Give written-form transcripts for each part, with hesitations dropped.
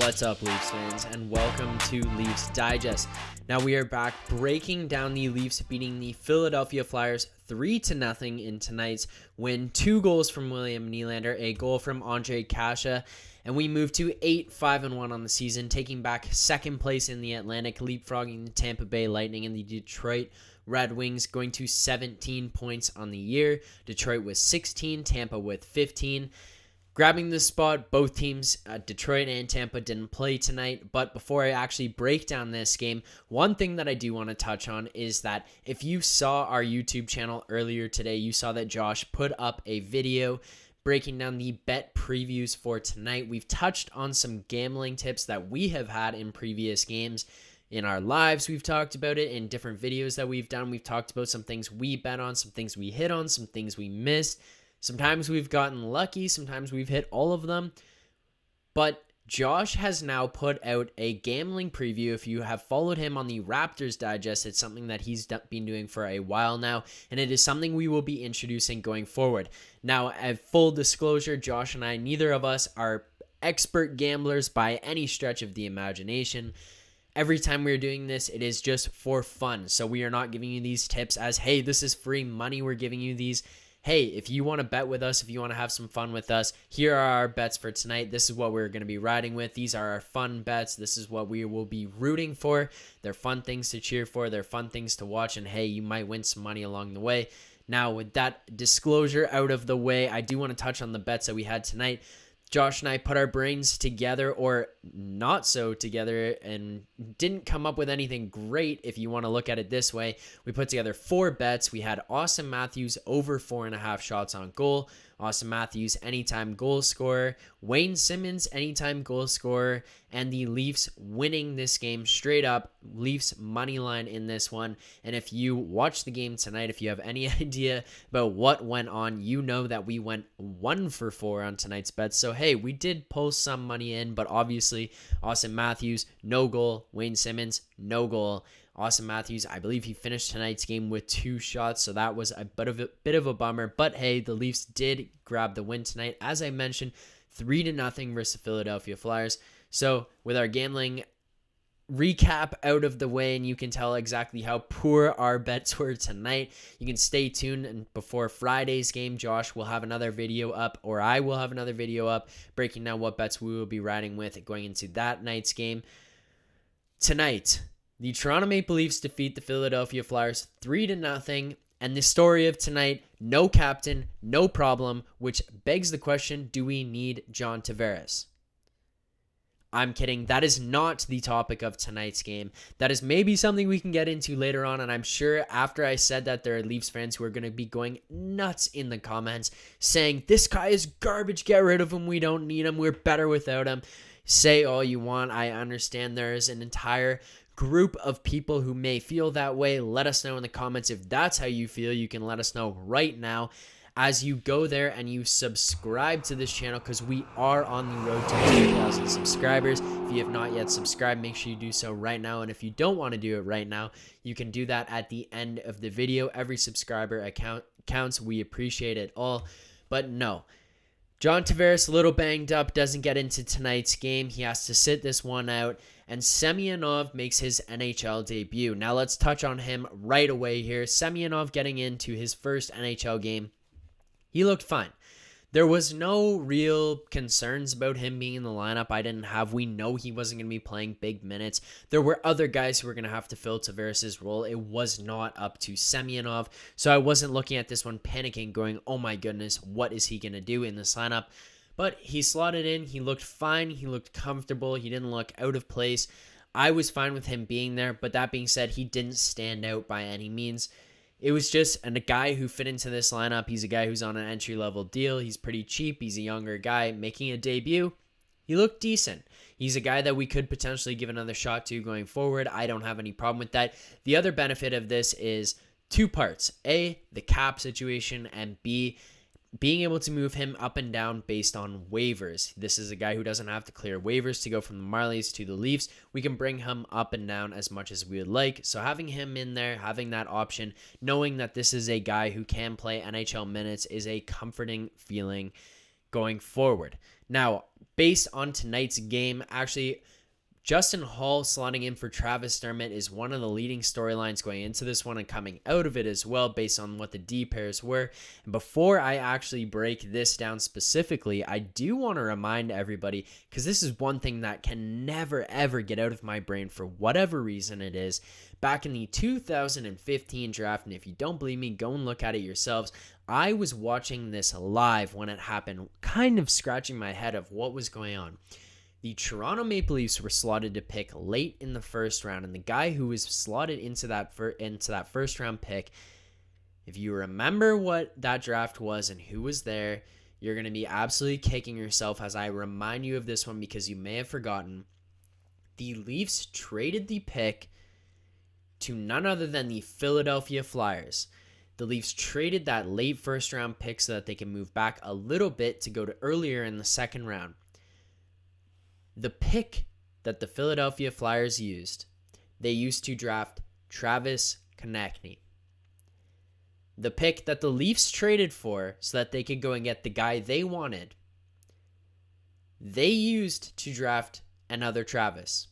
What's up, Leafs fans, and welcome to Leafs Digest. Now we are back breaking down the Leafs beating the Philadelphia Flyers 3-0 in tonight's win. 2 goals from William Nylander, a goal from Ondrej Kase, and we move to 8-5-1 on the season, taking back second place in the Atlantic, leapfrogging the Tampa Bay Lightning and the Detroit Red Wings, going to 17 points on the year. Detroit with 16, Tampa with 15. Grabbing this spot, both teams, Detroit and Tampa, didn't play tonight. But before I actually break down this game, one thing that I do want to touch on is that if you saw our YouTube channel earlier today, you saw that Josh put up a video breaking down the bet previews for tonight. We've touched on some gambling tips that we have had in previous games. In our lives, we've talked about it in different videos that we've done. We've talked about some things we bet on, some things we hit on, some things we missed. Sometimes we've gotten lucky, sometimes we've hit all of them. But Josh has now put out a gambling preview. If you have followed him on the Raptors Digest, it's something that he's been doing for a while now, and it is something we will be introducing going forward. Now, at full disclosure, Josh and I, neither of us are expert gamblers by any stretch of the imagination. Every time we're doing this, it is just for fun. So we are not giving you these tips as, hey, this is free money. We're giving you these. Hey, if you want to bet with us, if you want to have some fun with us, here are our bets for tonight. This is what we're going to be riding with. These are our fun bets. This is what we will be rooting for. They're fun things to cheer for. They're fun things to watch. And hey, you might win some money along the way. Now, with that disclosure out of the way, I do want to touch on the bets that we had tonight. Josh and I put our brains together, or not so together, and didn't come up with anything great if you want to look at it this way. We put together 4 bets. We had Auston Matthews over 4.5 shots on goal, Auston Matthews anytime goal scorer, Wayne Simmonds anytime goal scorer, and the Leafs winning this game straight up. Leafs money line in this one. And if you watch the game tonight, if you have any idea about what went on, you know that we went 1 for 4 on tonight's bets. So hey, we did pull some money in, but obviously Auston Matthews, no goal. Wayne Simmonds, no goal. Auston Matthews, I believe he finished tonight's game with 2 shots, so that was a bit of a bummer. But hey, the Leafs did grab the win tonight. As I mentioned, 3-0 versus the Philadelphia Flyers. So with our gambling recap out of the way, and you can tell exactly how poor our bets were tonight, you can stay tuned, and before Friday's game, Josh will have another video up, or I will have another video up breaking down what bets we will be riding with going into that night's game. Tonight, the Toronto Maple Leafs defeat the Philadelphia Flyers 3-0, and the story of tonight, no captain, no problem, which begs the question, do we need John Tavares? I'm kidding. That is not the topic of tonight's game. That is maybe something we can get into later on, and I'm sure after I said that, there are Leafs fans who are going to be going nuts in the comments saying, this guy is garbage, get rid of him, we don't need him, we're better without him. Say all you want. I understand there is an entire group of people who may feel that way. Let us know in the comments if that's how you feel. You can let us know right now as you go there and you subscribe to this channel, because we are on the road to 2,000 subscribers. If you have not yet subscribed, make sure you do so right now. And if you don't want to do it right now, you can do that at the end of the video. Every subscriber counts. We appreciate it all. But no, John Tavares, a little banged up, doesn't get into tonight's game. He has to sit this one out. And Semyonov makes his NHL debut. Now let's touch on him right away here. Semyonov getting into his first NHL game. He looked fine. There was no real concerns about him being in the lineup. I didn't have. We know he wasn't going to be playing big minutes. There were other guys who were going to have to fill Tavares' role. It was not up to Semyonov. So I wasn't looking at this one panicking, going, oh my goodness, what is he going to do in this lineup? But he slotted in. He looked fine. He looked comfortable. He didn't look out of place. I was fine with him being there. But that being said, he didn't stand out by any means. It was just a guy who fit into this lineup. He's a guy who's on an entry-level deal. He's pretty cheap. He's a younger guy making a debut. He looked decent. He's a guy that we could potentially give another shot to going forward. I don't have any problem with that. The other benefit of this is 2 parts. A, the cap situation, and B, being able to move him up and down based on waivers. This is a guy who doesn't have to clear waivers to go from the Marlies to the Leafs. We can bring him up and down as much as we would like. So having him in there, having that option, knowing that this is a guy who can play NHL minutes is a comforting feeling. going forward. Now, based on tonight's game, actually, Justin Hall slotting in for Travis Dermott is one of the leading storylines going into this one and coming out of it as well, based on what the D pairs were. And before I actually break this down specifically, I do want to remind everybody, because this is one thing that can never ever get out of my brain for whatever reason it is. Back in the 2015 draft, and if you don't believe me, go and look at it yourselves. I was watching this live when it happened, kind of scratching my head of what was going on. The Toronto Maple Leafs were slotted to pick late in the first round, and the guy who was slotted into that first round pick, if you remember what that draft was and who was there, you're going to be absolutely kicking yourself as I remind you of this one because you may have forgotten. The Leafs traded the pick to none other than the Philadelphia Flyers. The Leafs traded that late first round pick so that they can move back a little bit to go to earlier in the second round. The pick that the Philadelphia Flyers used, they used to draft Travis Konecny. The pick that the Leafs traded for so that they could go and get the guy they wanted, they used to draft another Travis.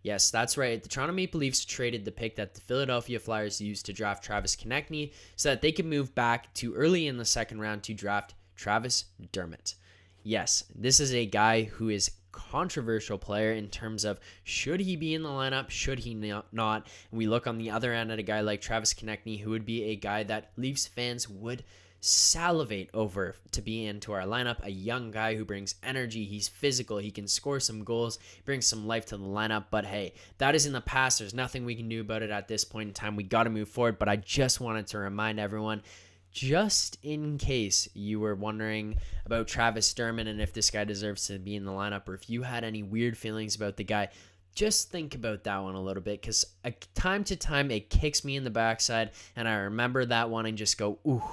Yes, that's right. The Toronto Maple Leafs traded the pick that the Philadelphia Flyers used to draft Travis Konecny so that they could move back to early in the second round to draft Travis Dermott. Yes, this is a guy who is controversial player in terms of should he be in the lineup, should he not. And we look on the other end at a guy like Travis Konecny, who would be a guy that Leafs fans would salivate over to be into our lineup. A young guy who brings energy, he's physical, he can score some goals, brings some life to the lineup. But hey, that is in the past. There's nothing we can do about it at this point in time. We got to move forward. But I just wanted to remind everyone, just in case you were wondering about Travis Dermott and if this guy deserves to be in the lineup, or if you had any weird feelings about the guy, just think about that one a little bit, because time to time it kicks me in the backside, and I remember that one and just go, ooh,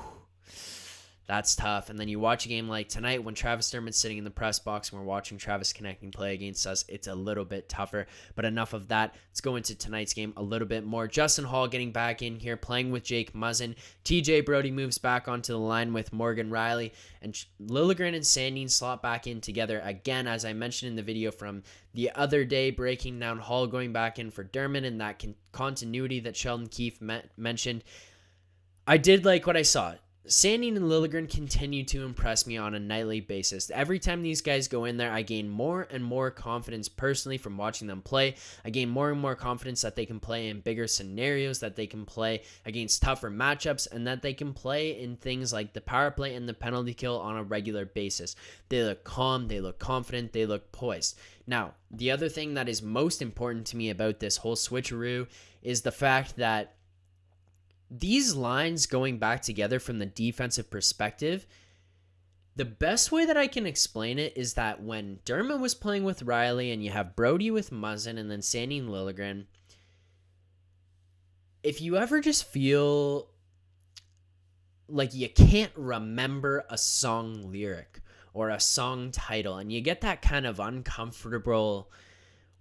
that's tough. And then you watch a game like tonight when Travis Dermott's sitting in the press box and we're watching Travis Konecny play against us, it's a little bit tougher. But enough of that. Let's go into tonight's game a little bit more. Justin Hall getting back in here, playing with Jake Muzzin. TJ Brodie moves back onto the line with Morgan Riley, and Liljegren and Sandin slot back in together again, as I mentioned in the video from the other day, breaking down Hall going back in for Dermott and that continuity that Sheldon Keefe mentioned. I did like what I saw. Sandin and Liljegren continue to impress me on a nightly basis. Every time these guys go in there, I gain more and more confidence personally from watching them play. I gain more and more confidence that they can play in bigger scenarios, that they can play against tougher matchups, and that they can play in things like the power play and the penalty kill on a regular basis. They look calm, they look confident, they look poised. Now, the other thing that is most important to me about this whole switcheroo is the fact that these lines going back together from the defensive perspective, the best way that I can explain it is that when Dermott was playing with Riley and you have Brodie with Muzzin and then Sandin Liljegren, if you ever just feel like you can't remember a song lyric or a song title and you get that kind of uncomfortable,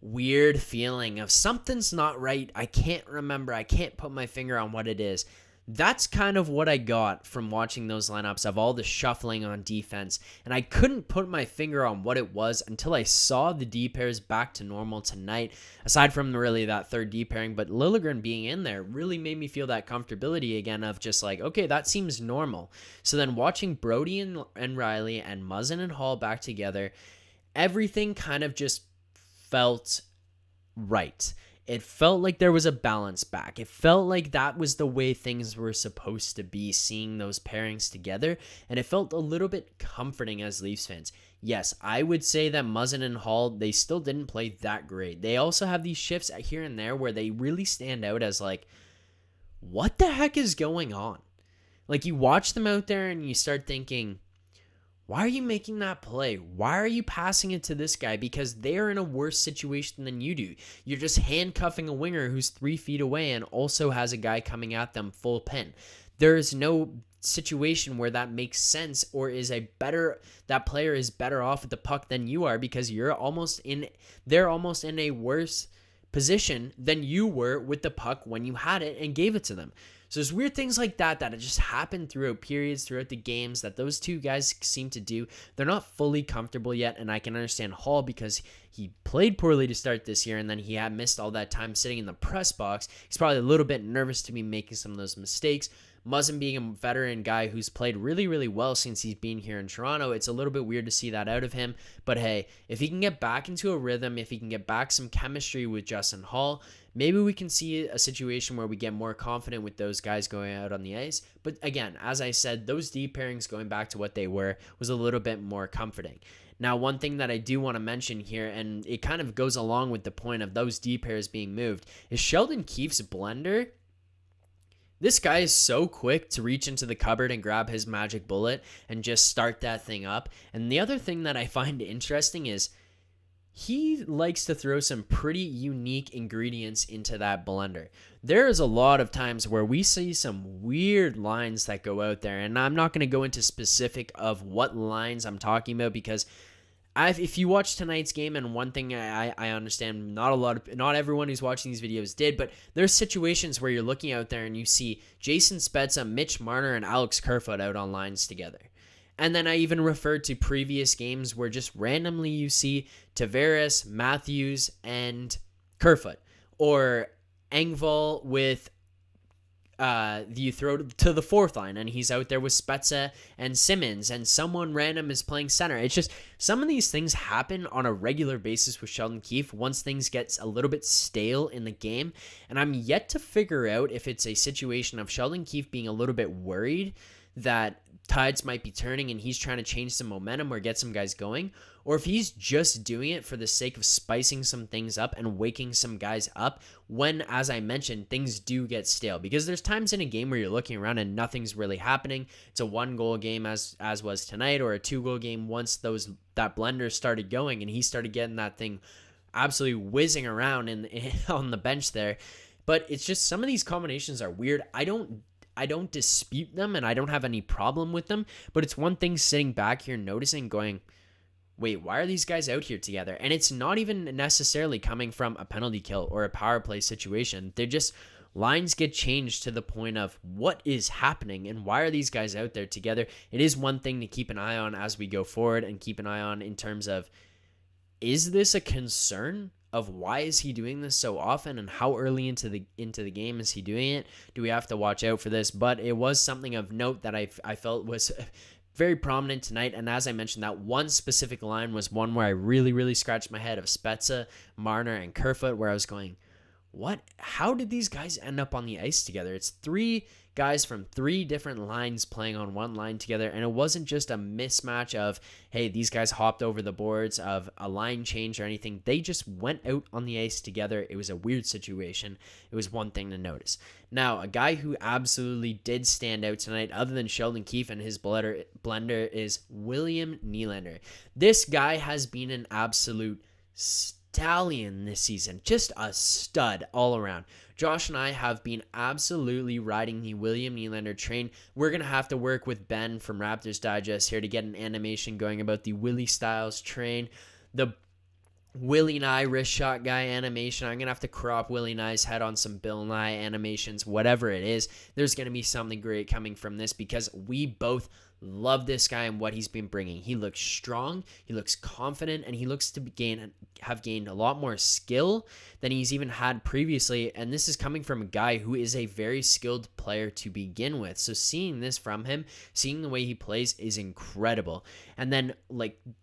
weird feeling of something's not right, I can't remember, I can't put my finger on what it is. That's kind of what I got from watching those lineups of all the shuffling on defense, and I couldn't put my finger on what it was until I saw the D pairs back to normal tonight, aside from really that third D pairing. But Liljegren being in there really made me feel that comfortability again of just like, okay, that seems normal. So then watching Brodie and Riley and Muzzin and Hall back together, everything kind of just felt right. It felt like there was a balance back. It felt like that was the way things were supposed to be, seeing those pairings together, and it felt a little bit comforting as Leafs fans. Yes, I would say that Muzzin and Hall, they still didn't play that great. They also have these shifts here and there where they really stand out as like, what the heck is going on? Like, you watch them out there and you start thinking, why are you making that play? Why are you passing it to this guy? Because they're in a worse situation than you do. You're just handcuffing a winger who's 3 feet away and also has a guy coming at them full pin. There is no situation where that makes sense or that player is better off at the puck than you are, because they're almost in a worse position than you were with the puck when you had it and gave it to them. So there's weird things like that that just happen throughout periods, throughout the games, that those two guys seem to do. They're not fully comfortable yet, and I can understand Hall because he played poorly to start this year, and then he had missed all that time sitting in the press box. He's probably a little bit nervous to be making some of those mistakes. Muzzin being a veteran guy who's played really, really well since he's been here in Toronto, it's a little bit weird to see that out of him. But hey, if he can get back into a rhythm, if he can get back some chemistry with Justin Hall, maybe we can see a situation where we get more confident with those guys going out on the ice. But again, as I said, those deep pairings going back to what they were was a little bit more comforting. Now, one thing that I do want to mention here, and it kind of goes along with the point of those deep pairs being moved, is Sheldon Keefe's blender. This guy is so quick to reach into the cupboard and grab his magic bullet and just start that thing up. And the other thing that I find interesting is he likes to throw some pretty unique ingredients into that blender. There is a lot of times where we see some weird lines that go out there, and I'm not going to go into specific of what lines I'm talking about because if you watch tonight's game, and one thing I understand, not everyone who's watching these videos did, but there's situations where you're looking out there and you see Jason Spezza, Mitch Marner, and Alex Kerfoot out on lines together. And then I even referred to previous games where just randomly you see Tavares, Matthews, and Kerfoot, or Engvall with you throw to the fourth line and he's out there with Spezza and Simmons, and someone random is playing center. It's just some of these things happen on a regular basis with Sheldon Keefe once things get a little bit stale in the game, and I'm yet to figure out if it's a situation of Sheldon Keefe being a little bit worried that tides might be turning and he's trying to change some momentum or get some guys going, or if he's just doing it for the sake of spicing some things up and waking some guys up when, as I mentioned, things do get stale. Because there's times in a game where you're looking around and nothing's really happening. It's a 1-goal game as was tonight, or a 2-goal game once that blender started going and he started getting that thing absolutely whizzing around on the bench there. But it's just some of these combinations are weird. I don't dispute them and I don't have any problem with them, but it's one thing sitting back here noticing going, wait, why are these guys out here together? And it's not even necessarily coming from a penalty kill or a power play situation. They're just, lines get changed to the point of what is happening and why are these guys out there together? It is one thing to keep an eye on as we go forward and keep an eye on in terms of, is this a concern of why is he doing this so often and how early into the game is he doing it? Do we have to watch out for this? But it was something of note that I felt was very prominent tonight. And as I mentioned, that one specific line was one where I really, really scratched my head of Spezza, Marner, and Kerfoot, where I was going, what? How did these guys end up on the ice together? It's 3 guys from 3 different lines playing on one line together, and it wasn't just a mismatch of, hey, these guys hopped over the boards of a line change or anything. They just went out on the ice together. It was a weird situation. It was one thing to notice. Now, a guy who absolutely did stand out tonight, other than Sheldon Keefe and his blender, is William Nylander. This guy has been an absolute stallion this season, just a stud all around. Josh and I have been absolutely riding the William Nylander train. We're going to have to work with Ben from Raptors Digest here to get an animation going about the Willie Styles train. The Willie Nye wrist shot guy animation. I'm going to have to crop Willie Nye's head on some Bill Nye animations, whatever it is. There's going to be something great coming from this because we both love this guy and what he's been bringing. He looks strong, he looks confident, and he looks to have gained a lot more skill than he's even had previously. And this is coming from a guy who is a very skilled player to begin with. So seeing this from him, seeing the way he plays is incredible. And then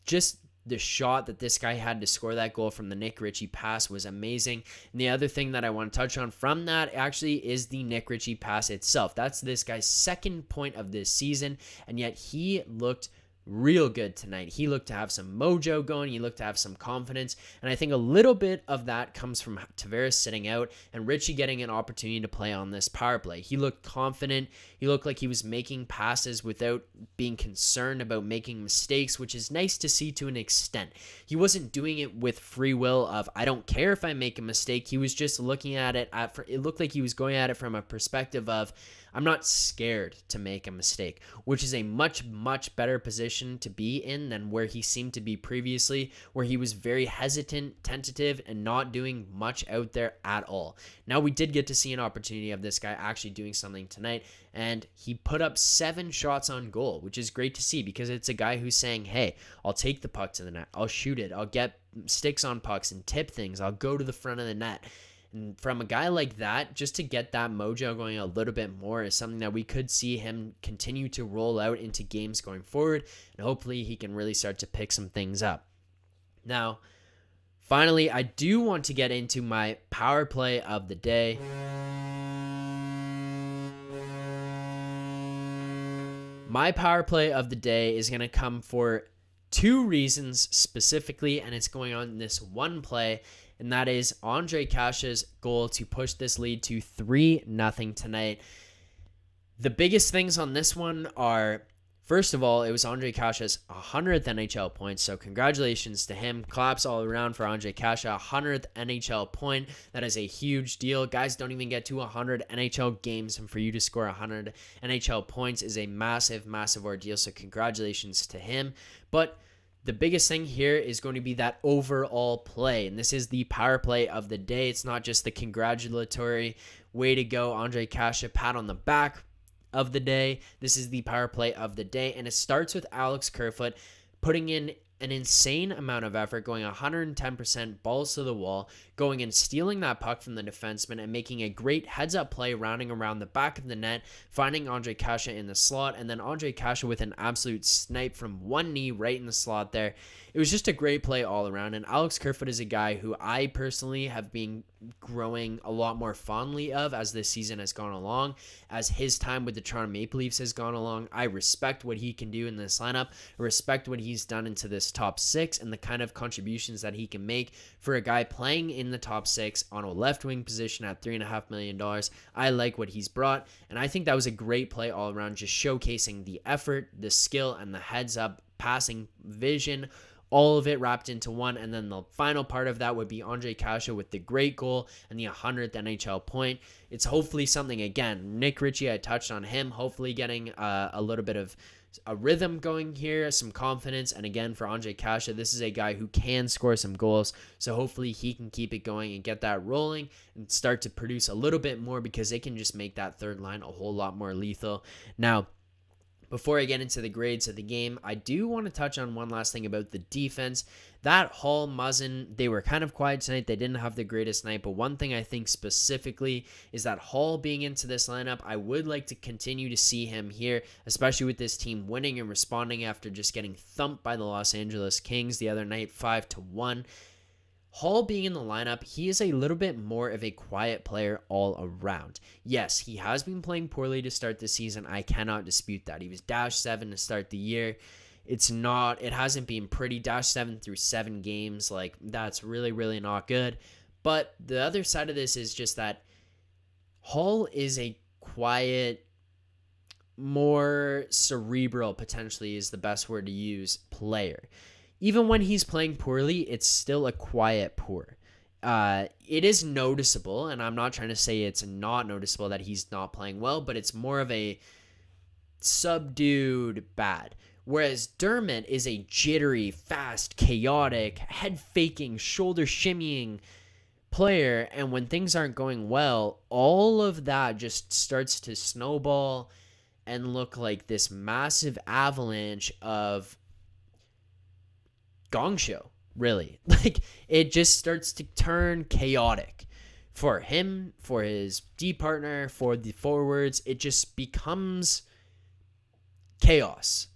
just the shot that this guy had to score that goal from the Nick Ritchie pass was amazing. And the other thing that I want to touch on from that actually is the Nick Ritchie pass itself. That's this guy's second point of this season, and yet he looked real good tonight. He looked to have some mojo going. He looked to have some confidence. And I think a little bit of that comes from Tavares sitting out and Ritchie getting an opportunity to play on this power play. He looked confident. He looked like he was making passes without being concerned about making mistakes, which is nice to see to an extent. He wasn't doing it with free will of, I don't care if I make a mistake. He was just looking at it. It looked like he was going at it from a perspective of, I'm not scared to make a mistake, which is a much, much better position to be in than where he seemed to be previously, where he was very hesitant, tentative, and not doing much out there at all. Now, we did get to see an opportunity of this guy actually doing something tonight, and he put up 7 shots on goal, which is great to see because it's a guy who's saying, hey, I'll take the puck to the net, I'll shoot it, I'll get sticks on pucks and tip things, I'll go to the front of the net. And from a guy like that, just to get that mojo going a little bit more is something that we could see him continue to roll out into games going forward, and hopefully he can really start to pick some things up. Now, finally, I do want to get into my power play of the day. My power play of the day is going to come for 2 reasons specifically, and it's going on this one play, and that is Ondrej Kase's goal to push this lead to 3-0 tonight. The biggest things on this one are, first of all, it was Ondrej Kase's 100th NHL point, so congratulations to him. Claps all around for Ondrej Kase, 100th NHL point. That is a huge deal. Guys don't even get to 100 NHL games, and for you to score 100 NHL points is a massive, massive ordeal, so congratulations to him. But the biggest thing here is going to be that overall play, and this is the power play of the day. It's not just the congratulatory way to go, Ondrej Kase, pat on the back of the day. This is the power play of the day, and it starts with Alex Kerfoot putting in an insane amount of effort, going 110% balls to the wall, going and stealing that puck from the defenseman and making a great heads-up play rounding around the back of the net, finding Ondrej Kase in the slot, and then Ondrej Kase with an absolute snipe from one knee right in the slot there. It was just a great play all around, and Alex Kerfoot is a guy who I personally have been growing a lot more fondly of as this season has gone along, as his time with the Toronto Maple Leafs has gone along. I respect what he can do in this lineup. I respect what he's done into this top 6 and the kind of contributions that he can make for a guy playing in the top 6 on a left wing position at $3.5 million. I like what he's brought, and I think that was a great play all around, just showcasing the effort, the skill, and the heads up passing vision, all of it wrapped into one. And then the final part of that would be Ondrej Kase with the great goal and the 100th NHL point. It's hopefully something, again, Nick Ritchie, I touched on him, hopefully getting a little bit of a rhythm going here, some confidence. And again, for Ondrej Kase, this is a guy who can score some goals, so hopefully he can keep it going and get that rolling and start to produce a little bit more, because it can just make that third line a whole lot more lethal. Now, before I get into the grades of the game, I do want to touch on one last thing about the defense. That Hall, Muzzin, they were kind of quiet tonight. They didn't have the greatest night, but one thing I think specifically is that Hall being into this lineup, I would like to continue to see him here, especially with this team winning and responding after just getting thumped by the Los Angeles Kings the other night, 5-1. Hall being in the lineup, he is a little bit more of a quiet player all around. Yes, he has been playing poorly to start the season. I cannot dispute that. He was -7 to start the year. It hasn't been pretty. -7 through 7 games, like, that's really, really not good. But the other side of this is just that Hall is a quiet, more cerebral, potentially is the best word to use, player. Even when he's playing poorly, it's still a quiet poor. It is noticeable, and I'm not trying to say it's not noticeable that he's not playing well, but it's more of a subdued bad. Whereas Dermott is a jittery, fast, chaotic, head-faking, shoulder-shimmying player, and when things aren't going well, all of that just starts to snowball and look like this massive avalanche of gong show, really. Like, it just starts to turn chaotic for him, for his D partner, for the forwards. It just becomes chaos.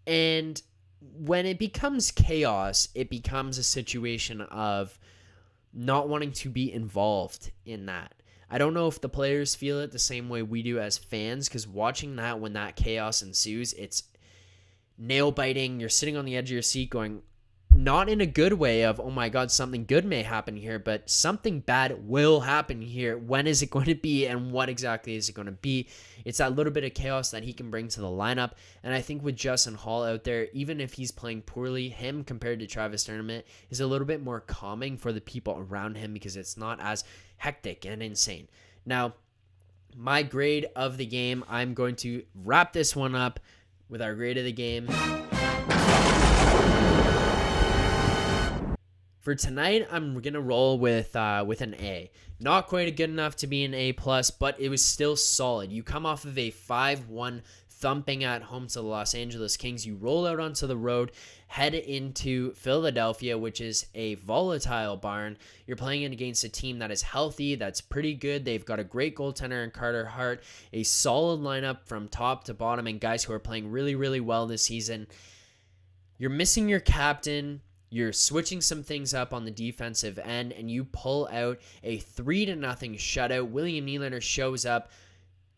And when it becomes chaos, it becomes a situation of not wanting to be involved in that. I don't know if the players feel it the same way we do as fans, because watching that, when that chaos ensues, it's nail biting. You're sitting on the edge of your seat going, not in a good way of, oh my God, something good may happen here, but something bad will happen here. When is it going to be, and what exactly is it going to be? It's that little bit of chaos that he can bring to the lineup. And I think with Justin Hall out there, even if he's playing poorly, him compared to Travis Dermott is a little bit more calming for the people around him, because it's not as hectic and insane. Now, My grade of the game, I'm going to wrap this one up with our grade of the game. For tonight, I'm going to roll with an A. Not quite good enough to be an A+, but it was still solid. You come off of a 5-1 thumping at home to the Los Angeles Kings. You roll out onto the road, head into Philadelphia, which is a volatile barn. You're playing it against a team that is healthy, that's pretty good. They've got a great goaltender in Carter Hart, a solid lineup from top to bottom, and guys who are playing really, really well this season. You're missing your captain. You're switching some things up on the defensive end, and you pull out a 3-0 shutout. William Nylander shows up,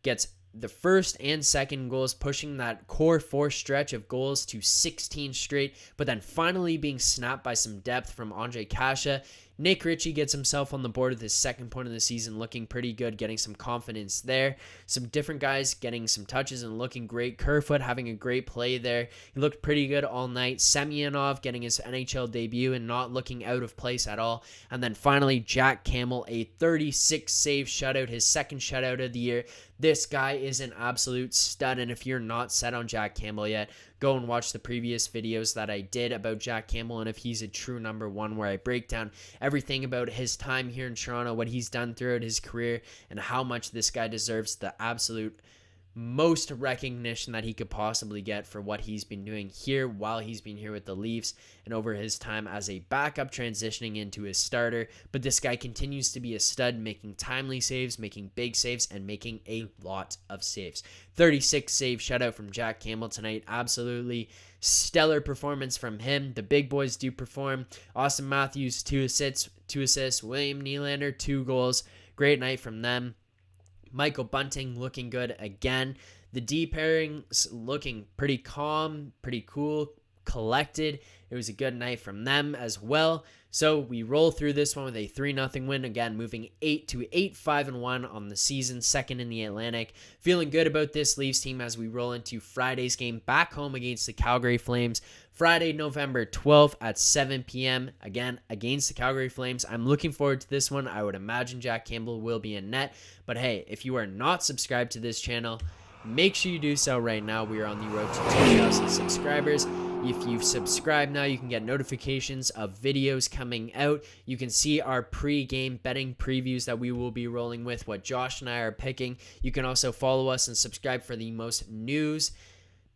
gets the first and second goals, pushing that core 4 stretch of goals to 16 straight, but then finally being snapped by some depth from Andre Kasha. Nick Ritchie gets himself on the board with his second point of the season, looking pretty good, getting some confidence there. Some different guys getting some touches and looking great. Kerfoot having a great play there. He looked pretty good all night. Semyonov getting his NHL debut and not looking out of place at all. And then finally, Jack Campbell, a 36-save shutout, his second shutout of the year. This guy is an absolute stud, and if you're not set on Jack Campbell yet, go and watch the previous videos that I did about Jack Campbell and if he's a true number one, where I break down everything about his time here in Toronto, what he's done throughout his career, and how much this guy deserves the absolute most recognition that he could possibly get for what he's been doing here while he's been here with the Leafs and over his time as a backup transitioning into his starter. But this guy continues to be a stud, making timely saves, making big saves, and making a lot of saves. 36 save shutout from Jack Campbell tonight. Absolutely stellar performance from him. The big boys do perform. Austin Matthews, 2 assists. William Nylander, 2 goals. Great night from them. Michael Bunting looking good again. The D pairings looking pretty calm, pretty cool, collected. It was a good night from them as well. So we roll through this one with a 3-0 win. Again, moving 8-5-1 on the season, second in the Atlantic. Feeling good about this Leafs team as we roll into Friday's game back home against the Calgary Flames. Friday, November 12th at 7 p.m. Again, against the Calgary Flames. I'm looking forward to this one. I would imagine Jack Campbell will be in net. But hey, if you are not subscribed to this channel, make sure you do so right now. We are on the road to 2,000 subscribers. If you've subscribed now, you can get notifications of videos coming out. You can see our pre-game betting previews that we will be rolling with, what Josh and I are picking. You can also follow us and subscribe for the most news,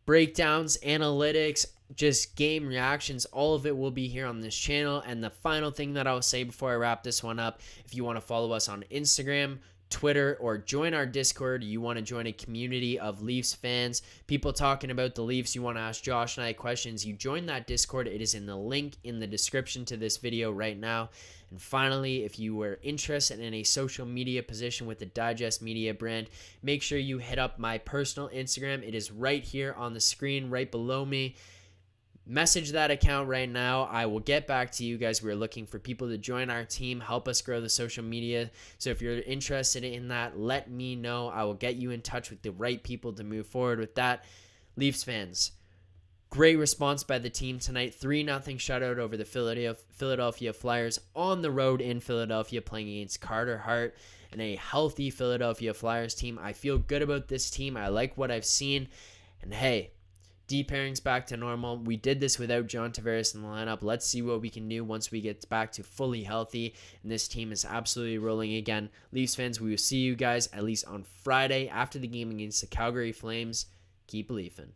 breakdowns, analytics, just game reactions. All of it will be here on this channel. And the final thing that I'll say before I wrap this one up, if you want to follow us on Instagram, Twitter, or join our Discord, you want to join a community of Leafs fans, people talking about the Leafs, you want to ask Josh and I questions, you join that Discord. It is in the link in the description to this video right now. And finally, if you were interested in a social media position with the Digest Media brand, make sure you hit up my personal Instagram. It is right here on the screen, right below me. Message that account right now. I will get back to you guys. We're looking for people to join our team, help us grow the social media. So if you're interested in that, let me know. I will get you in touch with the right people to move forward with that. Leafs fans, great response by the team tonight. 3-0 shutout over the Philadelphia Flyers on the road in Philadelphia, playing against Carter Hart and a healthy Philadelphia Flyers team. I feel good about this team. I like what I've seen. And hey, D pairings back to normal. We did this without John Tavares in the lineup. Let's see what we can do once we get back to fully healthy. And this team is absolutely rolling again. Leafs fans, we will see you guys at least on Friday after the game against the Calgary Flames. Keep believing.